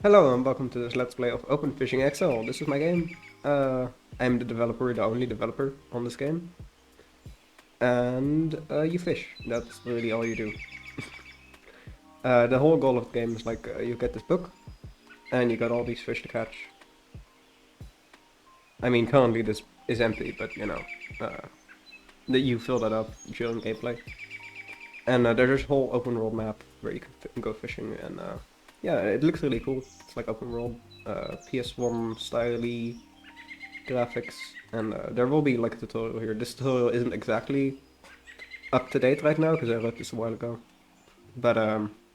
Hello and welcome to this Let's Play of Open Fishing XL. This is my game. I'm the developer, the only developer on this game. And you fish. That's really all you do. The whole goal of the game is like you get this book and you got all these fish to catch. I mean, currently this is empty, but you know, that you fill that up during gameplay. And there's this whole open world map where you can go fishing, and yeah, it looks really cool. It's like open world, PS1 style graphics, and there will be like a tutorial here. This tutorial isn't exactly up to date right now because I wrote this a while ago, but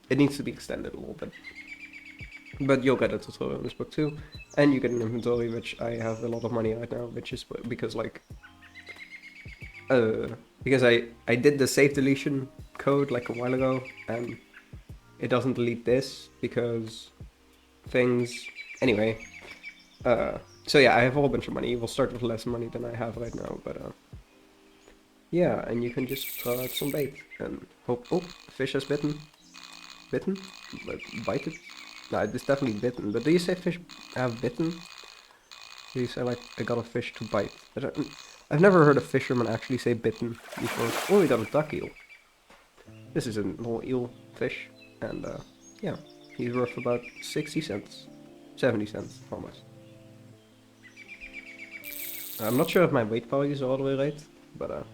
it needs to be extended a little bit. But you'll get a tutorial in this book too, and you get an inventory, which I have a lot of money right now, which is because like because I did the save deletion code like a while ago, and it doesn't delete this because things anyway. So yeah, I have a whole bunch of money. We'll start with less money than I have right now, but yeah, and you can just throw out some bait and hope. Oh, fish has bitten. Bitten? But bite it? No, it's definitely bitten. But do you say fish have bitten? Do you say like I got a fish to bite? I've never heard a fisherman actually say bitten before. Oh, we got a duck eel. This is a little eel fish, and yeah, he's worth about 60 cents, 70 cents almost. I'm not sure if my weight values are all the way right, but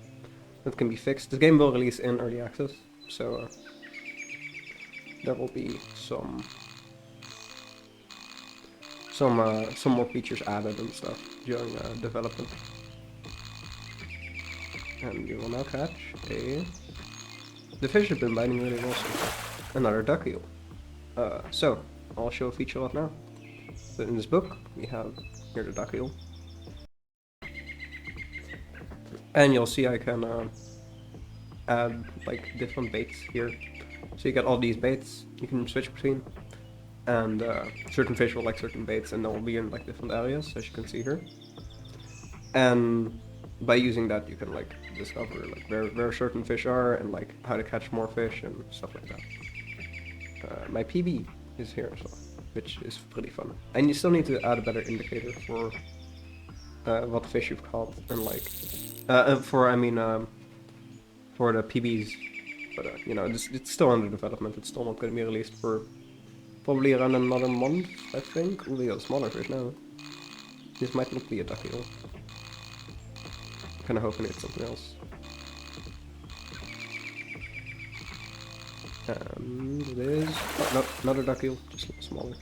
that can be fixed. This game will release in early access, so there will be some more features added and stuff during development. And you will now catch a. The fish have been biting really well so far. Another duck eel. So I'll show a feature of now. So in this book we have here the duck eel, and you'll see I can add like different baits here. So you get all these baits you can switch between, and certain fish will like certain baits, and they'll be in like different areas, as you can see here. And by using that, you can like discover like where certain fish are and like how to catch more fish and stuff like that. My PB is here as well, which is pretty fun. And you still need to add a better indicator for what fish you've caught, and like for the PBs. But you know, it's still under development. It's still not going to be released for probably around another month, I think. Ooh, we got smaller fish now. This might not be a duck eel. Kind of hoping it's something else. And it is... Oh, no, another duck eel, just a little smaller.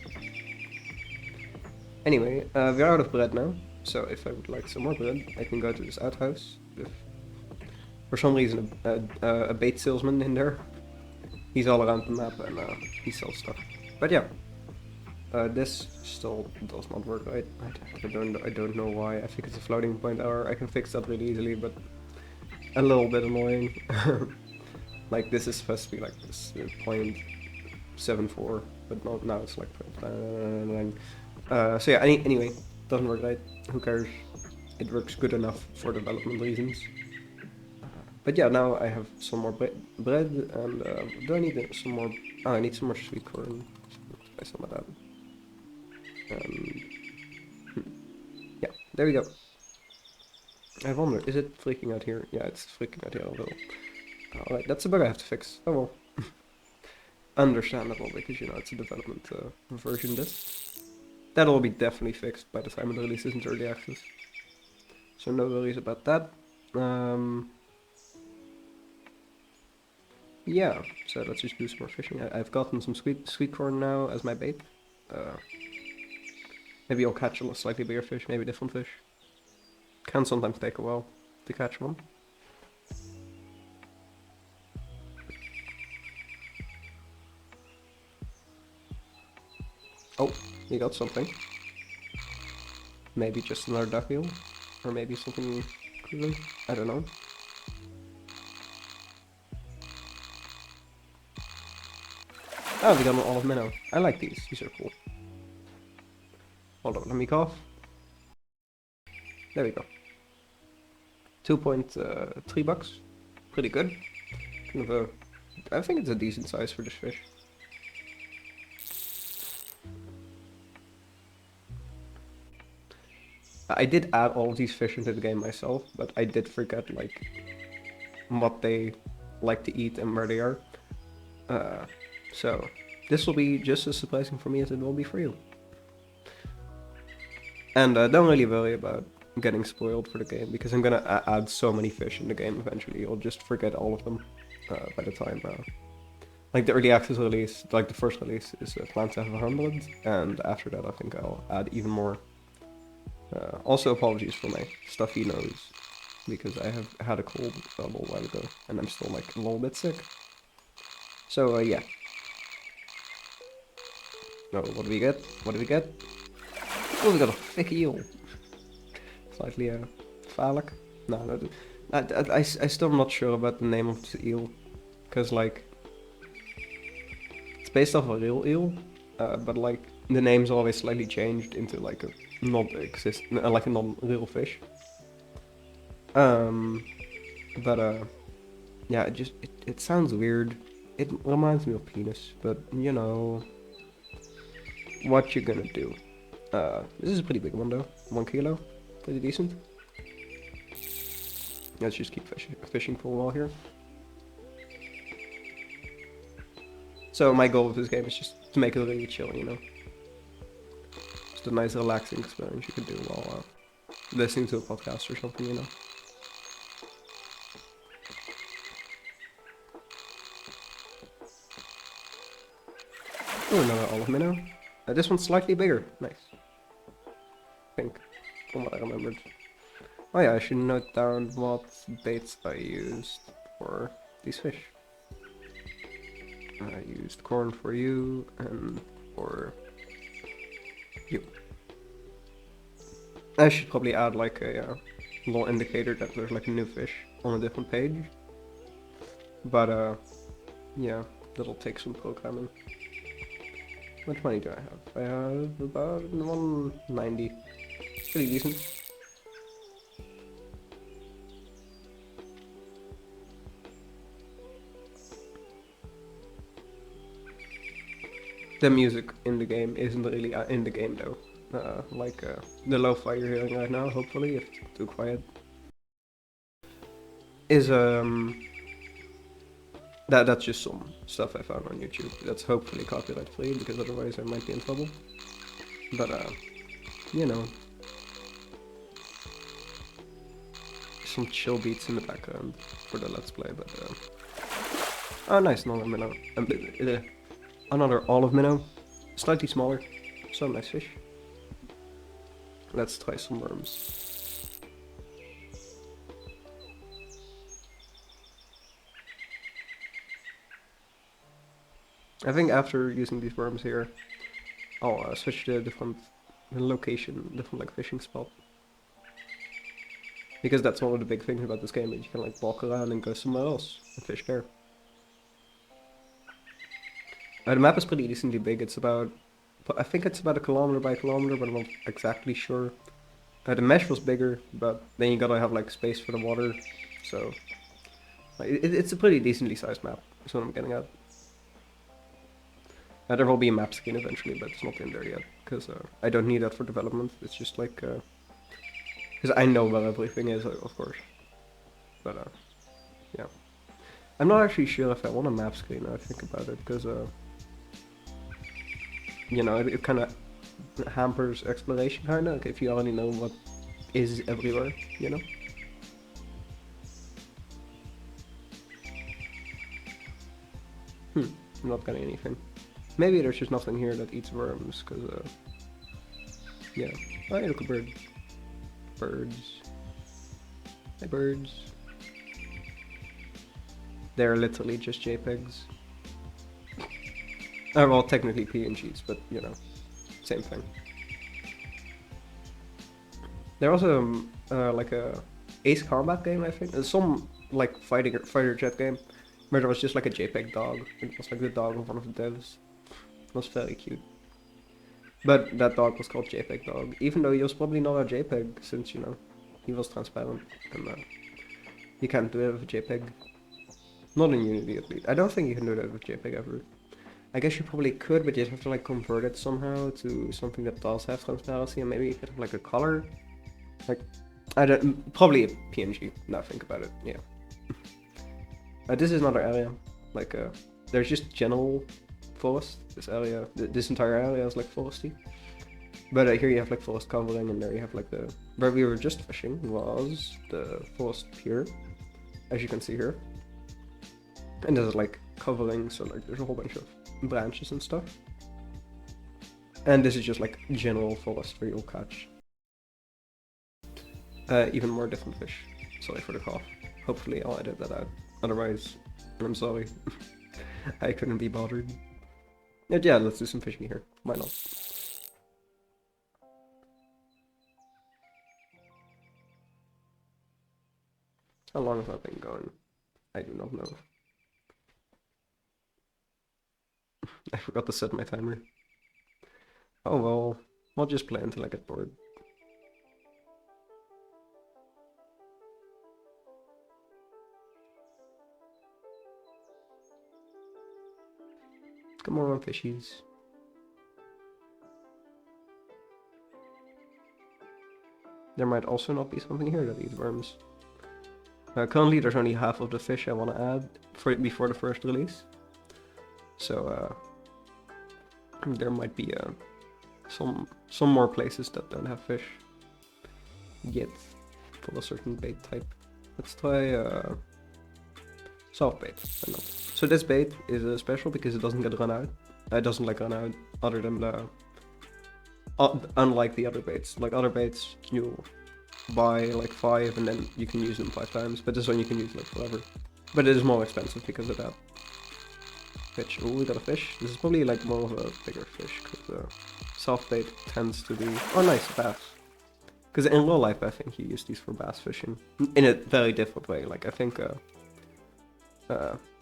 Anyway, we're out of bread now, so if I would like some more bread, I can go to this outhouse. With, for some reason, a bait salesman in there. He's all around the map, and he sells stuff. But yeah, this still does not work right. I don't know why. I think it's a floating point error. I can fix that really easily, but a little bit annoying. Like this is supposed to be like this 0.74, but not now it's like 0.9. So yeah, anyway, doesn't work right. Who cares? It works good enough for development reasons. But yeah, now I have some more bread, and do I need some more? Oh, I need some more sweet corn. Let's buy some of that. Yeah, there we go. I wonder, is it freaking out here? Yeah, it's freaking out here a little. Alright, that's a bug I have to fix. Oh well. Understandable, because you know, it's a development version this. That'll be definitely fixed by the time it releases into early access. So no worries about that. Yeah, so let's just do some more fishing. I've gotten some sweet corn now as my bait. Maybe I'll catch a slightly bigger fish, maybe different fish. Can sometimes take a while to catch one. Oh, we got something. Maybe just another duck eel, or maybe something cooler. I don't know. Oh, we got an olive minnow. I like these. These are cool. Hold on, let me cough. There we go. 2.3 bucks. Pretty good. Kind of a... I think it's a decent size for this fish. I did add all of these fish into the game myself, but I did forget like what they like to eat and where they are. So this will be just as surprising for me as it will be for you. And don't really worry about getting spoiled for the game, because I'm gonna add so many fish in the game eventually. You'll just forget all of them by the time. Like the early access release, like the first release is planned to have 100, and after that I think I'll add even more. Also apologies for my stuffy nose, because I have had a cold a little while ago, and I'm still like a little bit sick. So yeah. No, what do we get? What do we get? Oh, we got a thick eel. Slightly phallic. No, I still am not sure about the name of the eel, because like it's based off a real eel, but like the name's always slightly changed into like a like a non-real fish. But yeah, it sounds weird. It reminds me of penis, but you know, what you gonna do? This is a pretty big one though, 1 kilo, pretty decent. Let's just keep fishing for a while here. So my goal with this game is just to make it really chill, you know. Just a nice relaxing experience you can do while listening to a podcast or something, you know. Oh, another olive minnow. This one's slightly bigger. Nice. I think, from what I remembered. Oh yeah, I should note down what baits I used for these fish. I used corn for you and for you. I should probably add like a little indicator that there's like a new fish on a different page. But yeah, that'll take some programming. How much money do I have? I have about 190. Pretty decent. The music in the game isn't really in the game though. Like the lo-fi you're hearing right now, hopefully, if it's too quiet, is that's just some stuff I found on YouTube. That's hopefully copyright free, because otherwise I might be in trouble. But you know, some chill beats in the background for the let's play. But oh, nice, another minnow. Another olive minnow, slightly smaller. So nice fish. Let's try some worms. I think after using these worms here, I'll switch to a different location, different like fishing spot. Because that's one of the big things about this game, is you can like walk around and go somewhere else and fish there. The map is pretty decently big. It's about, I think it's about 1 kilometer by 1 kilometer, but I'm not exactly sure. The mesh was bigger, but then you gotta have like space for the water, so it's a pretty decently sized map. That's what I'm getting at. There will be a map screen eventually, but it's not in there yet, because I don't need that for development. It's just like, because I know where everything is, of course. But yeah. I'm not actually sure if I want a map screen now I think about it, because you know, it kind of hampers exploration, kind of, if you already know what is everywhere, you know? I'm not getting anything. Maybe there's just nothing here that eats worms, because, yeah. Oh, hey, look, a bird. Birds. Hey, birds. They're literally just JPEGs. Well, technically PNGs, but, you know, same thing. There was like a Ace Combat game, I think. There's some like fighter jet game where there was just like a JPEG dog. It was like the dog of one of the devs. It was very cute. But that dog was called JPEG Dog, even though he was probably not a JPEG, since, you know, he was transparent and you can't do it with a JPEG. Not in Unity at least. I don't think you can do that with JPEG ever. I guess you probably could, but you have to like convert it somehow to something that does have transparency, and maybe you could have like a color. Like, I don't, probably a PNG, now I think about it, yeah. This is another area, like, there's just general forest, this area, this entire area is like foresty. But here you have like forest covering, and there you have like where we were just fishing was the forest pier, as you can see here. And there's like covering, so like there's a whole bunch of branches and stuff. And this is just like general forest where you'll catch even more different fish. Sorry for the cough. Hopefully I'll edit that out. Otherwise, I'm sorry. I couldn't be bothered. And yeah, let's do some fishing here. Why not? How long has that been going? I do not know. I forgot to set my timer. Oh well, I'll just play until I get bored. Come on, fishies. There might also not be something here that eats worms. Currently there's only half of the fish I want to add before the first release. So there might be some more places that don't have fish yet for a certain bait type. Let's try soft bait. Why not? So this bait is special because it doesn't get run out. It doesn't like run out other than the unlike the other baits. Like other baits you buy like 5 and then you can use them 5 times, but this one you can use like forever. But it is more expensive because of that. Fish. Oh, we got a fish. This is probably like more of a bigger fish because soft bait tends to be. Oh, nice bass. Because in real life, I think you use these for bass fishing in a very different way. Like I think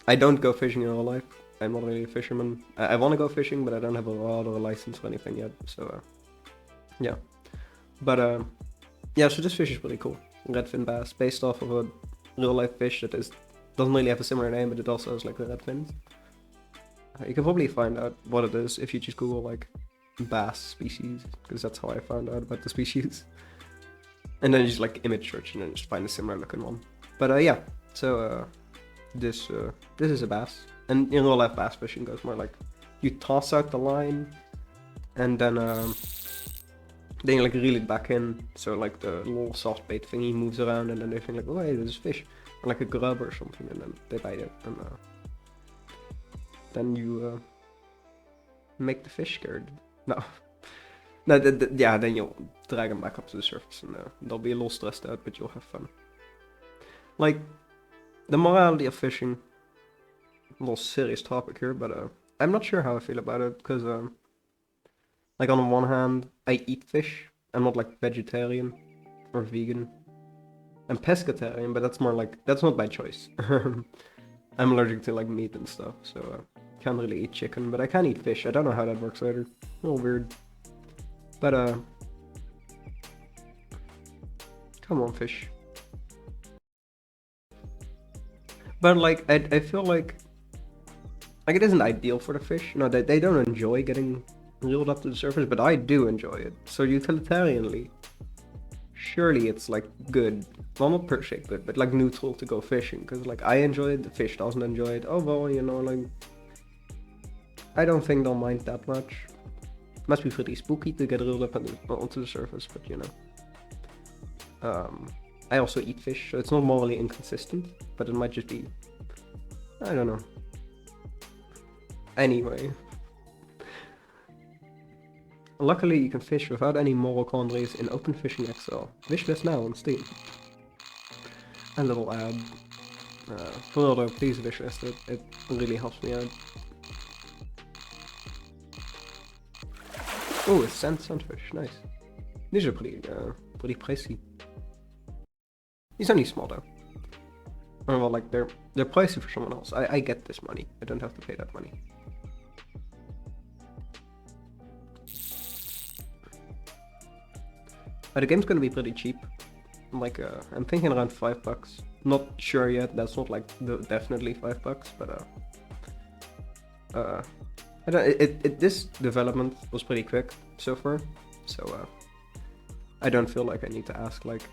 I don't go fishing in real life. I'm not really a fisherman. I want to go fishing, but I don't have a rod or a license or anything yet. So yeah. But yeah, so this fish is pretty cool. Redfin bass, based off of a real life fish that doesn't really have a similar name, but it also has like the red fins. You can probably find out what it is if you just Google like bass species, because that's how I found out about the species. And then you just like image search and then just find a similar looking one. But yeah, so this is a bass, and in real life bass fishing goes more like you toss out the line, and then you like reel it back in, so like the little soft bait thingy moves around, and then they think like, oh hey, there's a fish, or like a grub or something, and then they bite it, and then you make the fish scared. No. No, yeah, then you'll drag them back up to the surface, and they'll be a little stressed out, but you'll have fun. Like, the morality of fishing, a little serious topic here, but I'm not sure how I feel about it, because, like, on the one hand, I eat fish. I'm not, like, vegetarian or vegan. I'm pescatarian, but that's more like, that's not by choice. I'm allergic to, like, meat and stuff, so can't really eat chicken, but I can eat fish. I don't know how that works either. A little weird. But, come on, fish. But, like, I feel like it isn't ideal for the fish. No, they don't enjoy getting reeled up to the surface, but I do enjoy it. So utilitarianly, surely it's, like, good. Well, not per se good, but, like, neutral to go fishing. Because, like, I enjoy it, the fish doesn't enjoy it. Oh, well, you know, like, I don't think they'll mind that much. Must be pretty spooky to get reeled up onto the surface, but, you know. I also eat fish, so it's not morally inconsistent, but it might just be, I don't know. Anyway. Luckily, you can fish without any moral quandaries in Open Fishing XL. Wishlist now on Steam. A little ad. For real though, please wishlist it. It really helps me out. Oh, it's sand sunfish. Nice. These are pretty pricey. He's only small though. Well, like they're pricey for someone else. I get this money. I don't have to pay that money. The game's gonna be pretty cheap. Like I'm thinking around $5. Not sure yet. That's not like definitely $5, but I don't. This development was pretty quick so far. So I don't feel like I need to ask like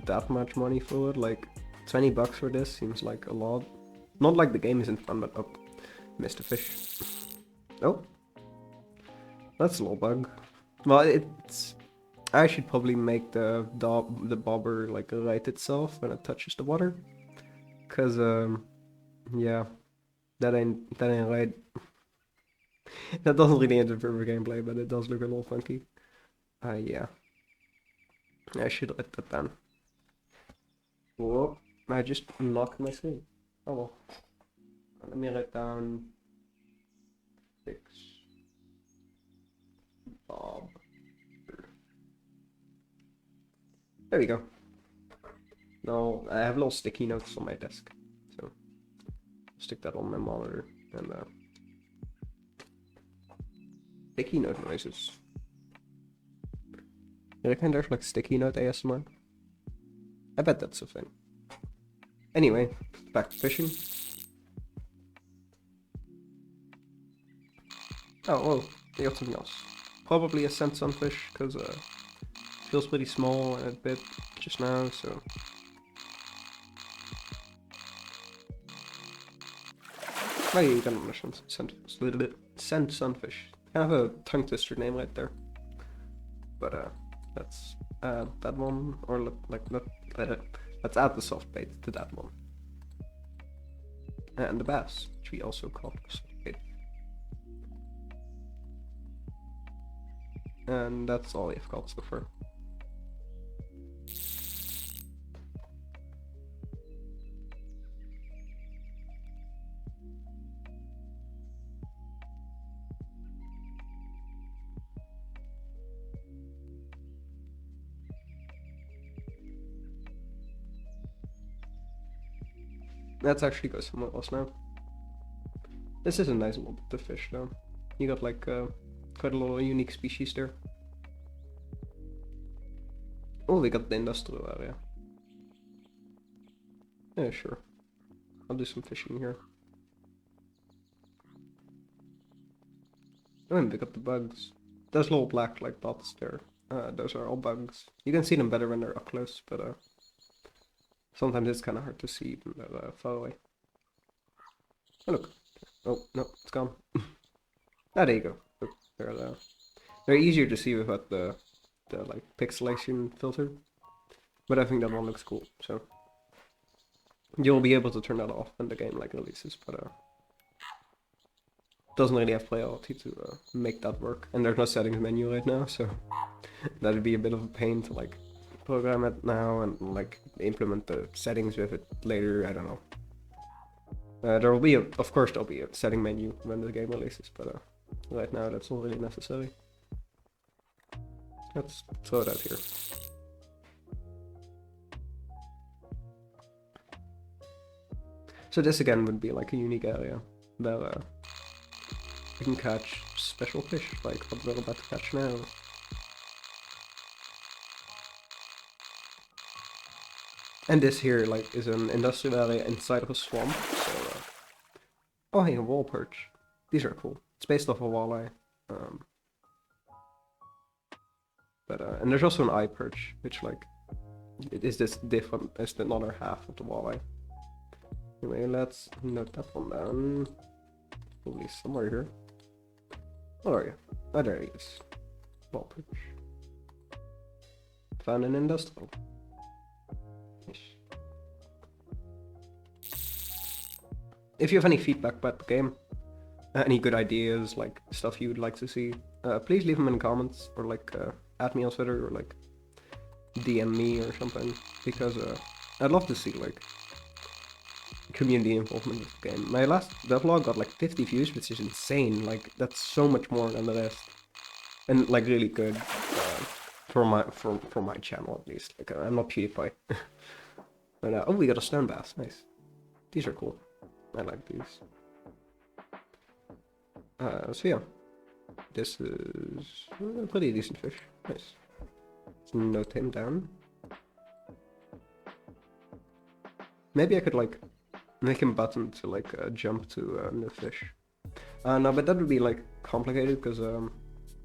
that much money for it. Like $20 for this seems like a lot. Not like the game isn't fun, but oh, missed a fish. Oh, that's a little bug. Well, it's. I should probably make the bobber like right itself when it touches the water, cause yeah, that ain't right. That doesn't really interfere with gameplay, but it does look a little funky. Yeah, I should let that down. Whoa, I just knocked my screen. Oh well. Let me write down fix Bob. There we go. Now I have little sticky notes on my desk, so stick that on my monitor and sticky note noises. Did I kind of like sticky note ASMR? I bet that's a thing. Anyway, back to fishing. Oh, whoa, I got something else. Probably a scent sunfish, because feels pretty small and a bit just now, so. Oh yeah, you can understand scent sunfish. Kind of a tongue twister name right there. But let's add that one, or let's add the soft bait to that one. And the bass, which we also call soft bait. And that's all we've got so far. Let's actually go somewhere else now. This is a nice little bit of fish though. You got like quite a lot of unique species there. Oh, we got the industrial area. Yeah, sure. I'll do some fishing here. Oh, and we got the bugs. Those little black like dots there. Those are all bugs. You can see them better when they're up close, but sometimes it's kind of hard to see when they're far away. Oh look. Oh no, it's gone. Ah, there you go. Look, they're easier to see without the like pixelation filter. But I think that one looks cool, so you'll be able to turn that off when the game like releases, but doesn't really have priority to make that work. And there's no settings menu right now, so that'd be a bit of a pain to like program it now and like implement the settings with it later. I don't know. There will be of course there'll be a setting menu when the game releases, but right now that's not really necessary. Let's throw it out here. So this again would be like a unique area where you can catch special fish, like what we're about to catch now. And this here like is an industrial area inside of a swamp, so oh hey, a wall perch. These are cool. It's based off a walleye. And there's also an eye perch, which like it is this different as the other half of the walleye. Anyway, let's note that one down. Probably somewhere here. Where are you? Oh, there he is. Wall perch. Found an industrial. If you have any feedback about the game, any good ideas, like stuff you would like to see, please leave them in the comments, or like add me on Twitter, or like DM me or something, because I'd love to see like community involvement with the game. My last devlog got like 50 views, which is insane. Like that's so much more than the rest, and like really good for my channel at least. Like I'm not PewDiePie. But, oh, we got a stone bass. Nice. These are cool. I like these. So yeah, this is a pretty decent fish. Nice. Let's note him down. Maybe I could like make him button to like jump to the fish. No, but that would be like complicated because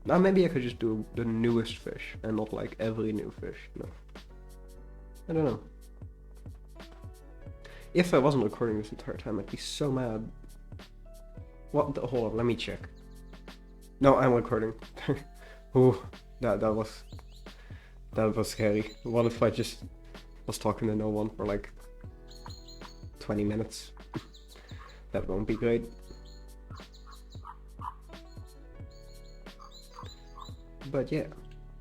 Now maybe I could just do the newest fish and not like every new fish. No, I don't know. If I wasn't recording this entire time, I'd be so mad. What the? Hold on, let me check. No, I'm recording. Ooh, that was scary. What if I just was talking to no one for like 20 minutes? That won't be great. But yeah,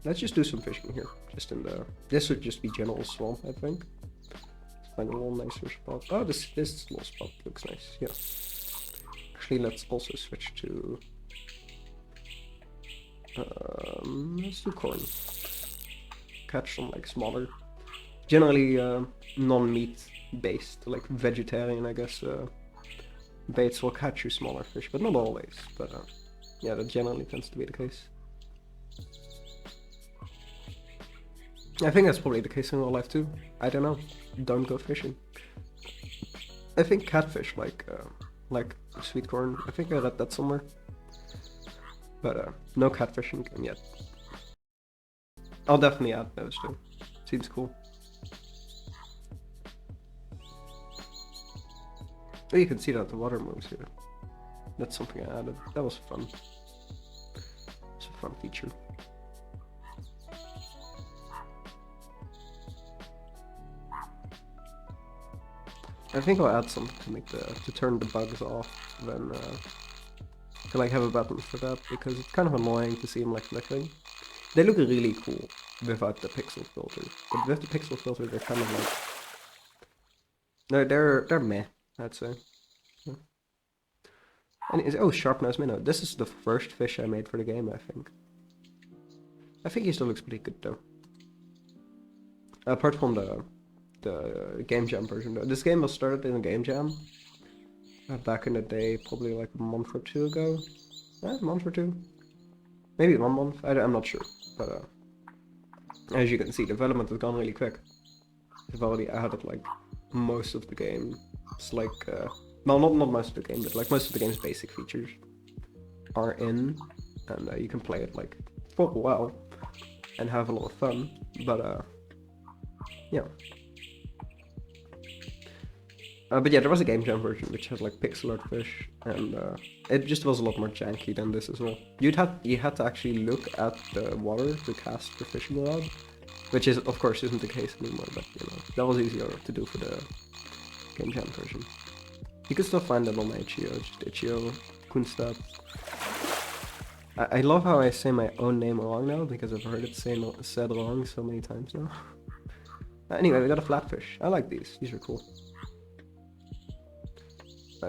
let's just do some fishing here. Just in the... This would just be general swamp, I think. Find a little nicer spot. Oh, this little spot looks nice, yeah. Actually, let's also switch to... let's do corn. Catch some like smaller... Generally non-meat based, like vegetarian, I guess. Baits will catch you smaller fish, but not always. But yeah, that generally tends to be the case. I think that's probably the case in real life too. I don't know. Don't go fishing. I think catfish like sweet corn. I think I read that somewhere. But no catfishing game yet. I'll definitely add those too. Seems cool. Oh, you can see that the water moves here. That's something I added. That was fun. It's a fun feature. I think I'll add something to make to turn the bugs off. Then to like have a button for that, because it's kind of annoying to see them like flickering. They look really cool without the pixel filter, but with the pixel filter, they're kind of like they're meh, I'd say. Yeah. And oh, sharp-nosed minnow. This is the first fish I made for the game, I think. I think he still looks pretty good though. Apart from the Game Jam version though. This game was started in a Game Jam back in the day, probably like a month or two ago. A month or two? Maybe 1 month? I'm not sure. But as you can see, development has gone really quick. They've already added like most of the game. It's like, well, not most of the game, but like most of the game's basic features are in, and you can play it like for a while and have a lot of fun. But yeah. But yeah, there was a Game Jam version which had like pixel art fish, and it just was a lot more janky than this as well. You had to actually look at the water to cast the fishing rod, which is of course isn't the case anymore. But you know, that was easier to do for the Game Jam version. You can still find it on itch.io, just itch.io Kunstad. I love how I say my own name wrong now because I've heard it said wrong so many times now. Anyway, we got a flatfish. I like these. These are cool.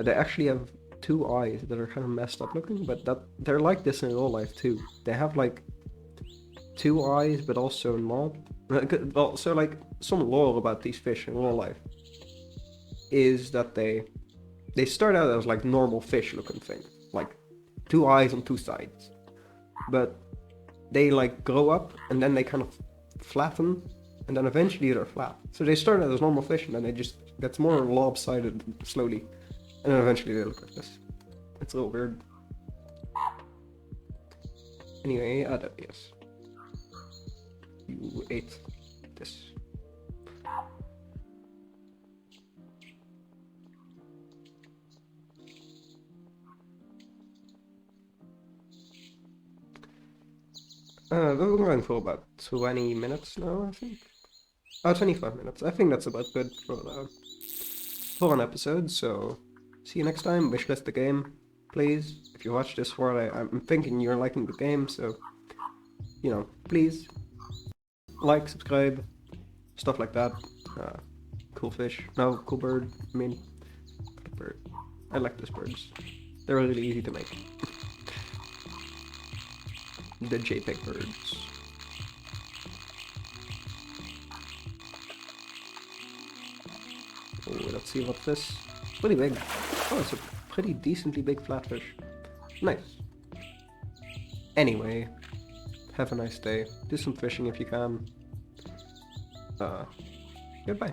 They actually have 2 eyes that are kind of messed up looking, but they're like this in real life too. They have like 2 eyes, but also not. Well, so like some lore about these fish in real life is that they start out as like normal fish looking thing, like 2 eyes on 2 sides, but they like grow up and then they kind of flatten, and then eventually they're flat. So they start out as normal fish and then they just gets more lopsided slowly. And then eventually they look like this. It's a little weird. Anyway, yes. You ate this. We're going for about 20 minutes now, I think. Oh, 25 minutes. I think that's about good for an episode, so... See you next time. Wishlist the game, please. If you watch this far, I'm thinking you're liking the game, so, you know, please like, subscribe, stuff like that. Cool fish. No, cool bird. I mean, bird. I like these birds. They're really easy to make. The JPEG birds. Oh, let's see what this. It's pretty big. Oh, it's a pretty decently big flatfish. Nice. Anyway, have a nice day. Do some fishing if you can. Goodbye.